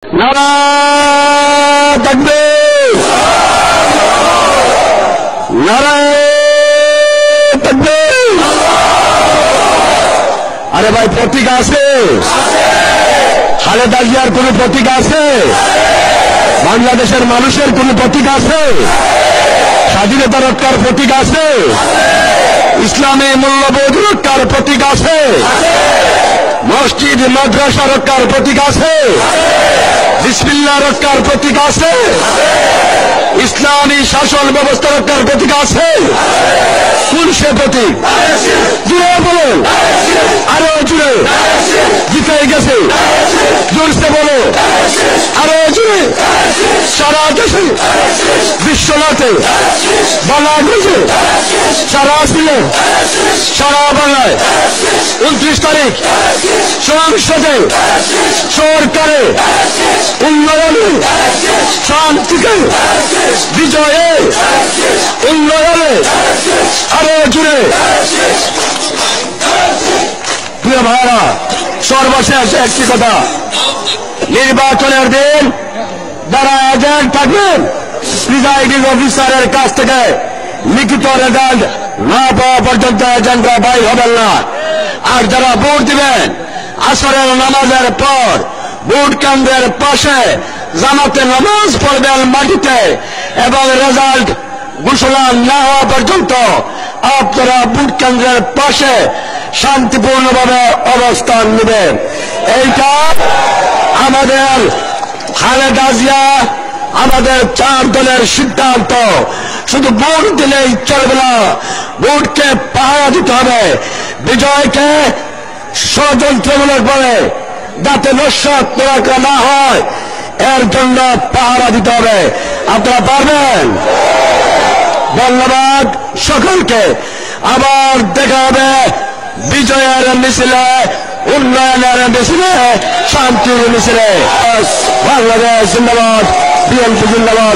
নারায়ে তাকবীর, নারায়ে তাকবীর। আরে ভাই, প্রতীক আছে? খালেদা জিয়ার কোন প্রতীক আছে? বাংলাদেশের মানুষের কোন প্রতীক আছে? স্বাধীনতা রক্ষার প্রতীক আছে? ইসলামী মূল্যবোধ রক্ষার প্রতীক আছে? মসজিদ মাদ্রাসা রক্ষার প্রতীক আছে? বিসমিল্লাহ রক্ষার প্রতীক আছে? ইসলামী শাসন ব্যবস্থা রক্ষার প্রতীক আছে? কোন সে প্রতীক? জুড়ে বলো, আরো জুড়ে। জিতে গেছে, জোরসে বলো, আরো জুড়ে। সারা দেশে, বিশ্বনাথে, বাংলাদেশে, সারা আসলে, সারা বাংলায় 29 তারিখ সংসদে সরকারে উন্নয়নে, শান্তিতে, বিজয়ে, উন্নয়নে, আরো জুড়ে। প্রিয় ভাইরা, সর্বশেষ একটি কথা, নির্বাচনের দিন যারা এজেন্ট থাকবেন, প্রিজাইডিং অফিসারের কাছ থেকে লিখিত রেজাল্ট না পাওয়া পর্যন্ত এজেন্টরা বাইর হবেন না। আর যারা ভোট দিবেন, আসরের নামাজের পর ভোট কেন্দ্রের পাশে জামাতে নামাজ পড়বেন মাটিতে, এবং রেজাল্ট ঘোষণা না হওয়া পর্যন্ত আপনারা ভোট কেন্দ্রের পাশে শান্তিপূর্ণভাবে অবস্থান নেবেন। এইটা আমাদের খালেদা জিয়া, আমাদের 4 দলের সিদ্ধান্ত। শুধু ভোট দিলেই চলবে না, ভোটকে পাহারা দিতে হবে। বিজয়কে ষড়যন্ত্রমূলক ভাবে যাতে নস্যাৎ না হয়, এর জন্য পাহারা দিতে হবে। আপনারা পারবেন? ধন্যবাদ সকলকে। আবার দেখা হবে বিজয়ের মিছিলে, উন্নয়নের মিছিলে, শান্তির মিছিলে। বাংলাদেশ জিন্দাবাদ, বিএনপি জিন্দাবাদ।